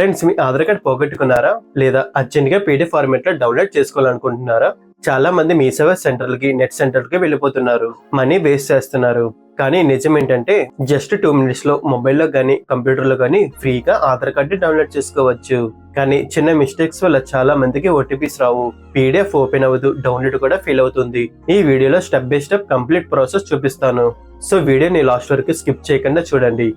Friends, మీ Aadhaar card పోగొట్టుకున్నారా లేదా urgent గా PDF format లో డౌన్లోడ్ చేసుకోవాలనుకుంటున్నారా? చాలా మంది మీ సేవా సెంటర్లకి నెట్ సెంటర్లకి వెళ్ళిపోతున్నారు, మనీ వేస్ట్ చేస్తున్నారు. కానీ నిజం ఏంటంటే జస్ట్ 2 minutes లో మొబైల్లో గానీ కంప్యూటర్ లో గానీ ఫ్రీగా ఆధార్ కార్డు డౌన్లోడ్ చేసుకోవచ్చు. కానీ చిన్న మిస్టేక్స్ వల్ల చాలా మందికి ఓటీపీస్ రావు, పీడిఎఫ్ ఓపెన్ అవ్వదు, డౌన్లోడ్ కూడా ఫెయిల్ అవుతుంది. ఈ వీడియోలో step by step complete process చూపిస్తాను. సో వీడియోని లాస్ట్ వరకు స్కిప్ చేయకుండా చూడండి.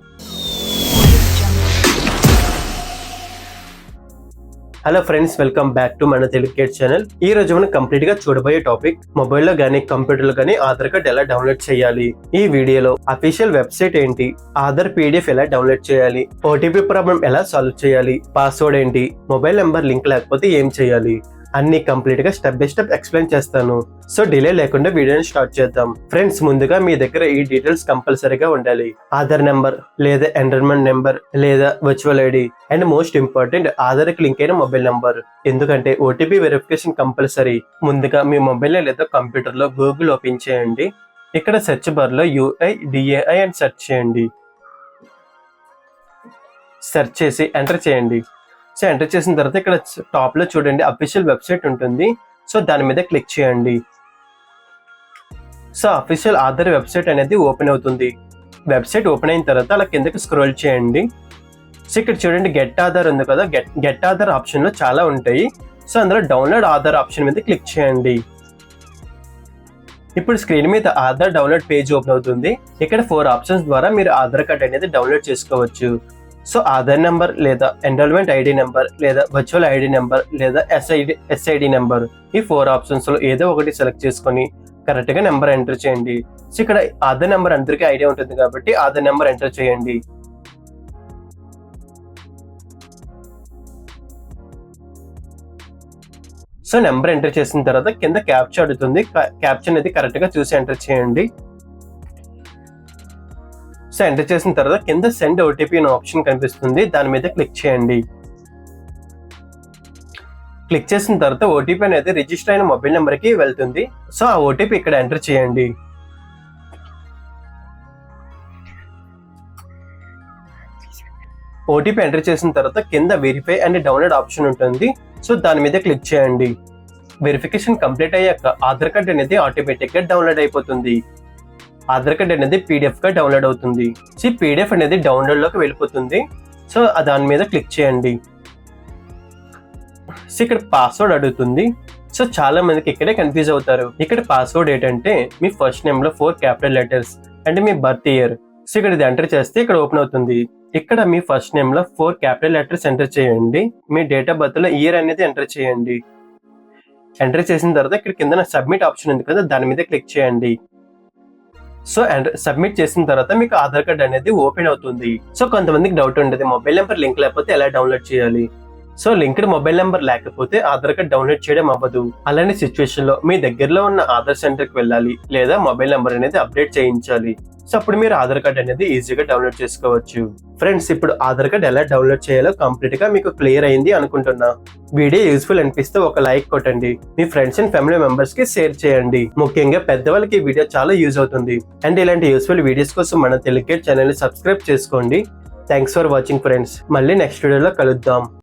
Hello friends, welcome back to మన తెలుగు ఛానల్. ఈ రోజు మనం కంప్లీట్ గా చూడబోయే టాపిక్ మొబైల్లో గానీ కంప్యూటర్ లో గానీ ఆధార్ కార్డ్ ఎలా డౌన్లోడ్ చేయాలి. ఈ వీడియోలో అఫీషియల్ వెబ్సైట్ ఏంటి, ఆధార్ పీడిఎఫ్ ఎలా డౌన్లోడ్ చేయాలి, ఓటీపీ ప్రాబ్లం ఎలా సాల్వ్ చేయాలి, పాస్వర్డ్ ఏంటి, మొబైల్ నెంబర్ లింక్ లేకపోతే ఏం చేయాలి, అన్ని కంప్లీట్ గా స్టెప్ బై స్టెప్ ఎక్స్ప్లెయిన్ చేస్తాను. సో డిలే లేకుండా వీడియోని స్టార్ట్ చేద్దాం. ఫ్రెండ్స్, ముందుగా మీ దగ్గర ఈ డీటెయిల్స్ కంపల్సరీగా ఉండాలి. ఆధార్ నెంబర్ లేదా ఎన్రోల్మెంట్ నెంబర్ లేదా virtual ID and most important Aadhaar కి లింక్ అయిన మొబైల్ నెంబర్. ఎందుకంటే ఓటీపీ వెరిఫికేషన్ కంపల్సరీ. ముందుగా మీ మొబైల్ లేదా కంప్యూటర్ లో గూగుల్ ఓపెన్ చేయండి. ఇక్కడ సెర్చ్ బార్ లో UIDAI అని సెర్చ్ చేయండి. సెర్చ్ చేసి ఎంటర్ చేయండి. సో ఎంటర్ చేసిన తర్వాత ఇక్కడ టాప్ లో చూడండి అఫీషియల్ వెబ్సైట్ ఉంటుంది. సో దాని మీద క్లిక్ చేయండి. సో అఫీషియల్ ఆధార్ వెబ్సైట్ అనేది ఓపెన్ అవుతుంది. వెబ్సైట్ ఓపెన్ అయిన తర్వాత అలా కిందకి స్క్రోల్ చేయండి. సో ఇక్కడ చూడండి గెట్ ఆధార్ ఉంది కదా, గెట్ ఆధార్ ఆప్షన్ లో చాలా ఉంటాయి. సో అందులో డౌన్లోడ్ ఆధార్ ఆప్షన్ మీద క్లిక్ చేయండి. ఇప్పుడు స్క్రీన్ మీద ఆధార్ డౌన్లోడ్ పేజ్ ఓపెన్ అవుతుంది. ఇక్కడ 4 ఆప్షన్స్ ద్వారా మీరు ఆధార్ కార్డ్ అనేది డౌన్లోడ్ చేసుకోవచ్చు. సో ఆధార్ నెంబర్ లేదా ఎన్రోల్మెంట్ ఐడి నెంబర్ లేదా వర్చువల్ ఐడి నెంబర్ లేదా ఎస్ఐడి నెంబర్, ఈ 4 ఆప్షన్స్ లో ఏదో ఒకటి సెలెక్ట్ చేసుకొని కరెక్ట్ గా నెంబర్ ఎంటర్ చేయండి. సో ఇక్కడ ఆధార్ నెంబర్ అందరికీ ఐడియా ఉంటుంది కాబట్టి ఆధార్ నెంబర్ ఎంటర్ చేయండి. సో నెంబర్ ఎంటర్ చేసిన తర్వాత కింద క్యాప్చా అడుగుతుంది. క్యాప్చా అనేది కరెక్ట్ గా చూసి ఎంటర్ చేయండి. సో ఎంటర్ చేసిన తర్వాత కింద సెండ్ ఓటీపీ అనే ఆప్షన్ కనిపిస్తుంది, దాని మీద క్లిక్ చేయండి. క్లిక్ చేసిన తర్వాత ఓటీపీ అనేది రిజిస్టర్ అయిన మొబైల్ నెంబర్ కి వెళ్తుంది. సో ఆ ఓటీపీ ఇక్కడ ఎంటర్ చేయండి. ఓటీపీ ఎంటర్ చేసిన తర్వాత కింద వెరిఫై అండ్ డౌన్లోడ్ ఆప్షన్ ఉంటుంది. సో దాని మీద క్లిక్ చేయండి. వెరిఫికేషన్ కంప్లీట్ అయ్యాక ఆధార్ కార్డ్ అనేది ఆటోమేటిక్ గా డౌన్లోడ్ అయిపోతుంది. ఆధార్ కార్డ్ అనేది పీడిఎఫ్ గా డౌన్లోడ్ అవుతుంది. సో పీడిఎఫ్ అనేది డౌన్లోడ్ లోకి వెళ్ళిపోతుంది. సో దాని మీద క్లిక్ చేయండి. సో ఇక్కడ పాస్వర్డ్ అడుగుతుంది. సో చాలా మందికి ఇక్కడే కన్ఫ్యూజ్ అవుతారు. ఇక్కడ పాస్వర్డ్ ఏంటంటే మీ ఫస్ట్ నేమ్ లో 4 capital letters and me birth year. So ఇక్కడ ఇది ఎంటర్ చేస్తే ఇక్కడ ఓపెన్ అవుతుంది. ఇక్కడ మీ ఫస్ట్ నేమ్ లో 4 క్యాపిటల్ లెటర్స్ ఎంటర్ చేయండి. మీ డేట్ ఆఫ్ బర్త్ లో ఇయర్ అనేది ఎంటర్ చేయండి. ఎంటర్ చేసిన తర్వాత ఇక్కడ కింద సబ్మిట్ ఆప్షన్ ఉంది కదా, దాని మీద క్లిక్ చేయండి. సో సబ్మిట్ చేసిన తర్వాత మీకు ఆధార్ కార్డ్ అనేది ఓపెన్ అవుతుంది. సో కొంతమందికి డౌట్ ఉండేది, మొబైల్ నెంబర్ లింక్ లేకపోతే ఎలా డౌన్లోడ్ చేయాలి. సో లింక్డ్ మొబైల్ నెంబర్ లేకపోతే ఆధార్ కార్డ్ డౌన్లోడ్ చేయడం అవ్వదు. అలాంటి సిచ్యువేషన్ లో మీ దగ్గరలో ఉన్న ఆధార్ సెంటర్ కి వెళ్ళాలి లేదా మొబైల్ నెంబర్ అనేది అప్డేట్ చేయించాలి. సో అప్పుడు మీరు ఆధార్ కార్డ్ అనేది ఈజీగా డౌన్లోడ్ చేసుకోవచ్చు. ఫ్రెండ్స్, ఇప్పుడు ఆధార్ కార్డ్ ఎలా డౌన్లోడ్ చేయాలో కంప్లీట్ గా మీకు క్లియర్ అయింది అనుకుంటున్నా. వీడియో యూస్ఫుల్ అనిపిస్తే ఒక లైక్ కొట్టండి. మీ ఫ్రెండ్స్ అండ్ ఫ్యామిలీ మెంబర్స్ కి షేర్ చేయండి. ముఖ్యంగా పెద్దవాళ్ళకి ఈ వీడియో చాలా యూజ్ అవుతుంది. అండ్ ఇలాంటి యూస్ఫుల్ వీడియోస్ కోసం మన తెలుగు ఛానల్ ని సబ్స్క్రైబ్ చేసుకోండి. Thanks for watching friends. మళ్ళీ నెక్స్ట్ వీడియోలో కలుద్దాం.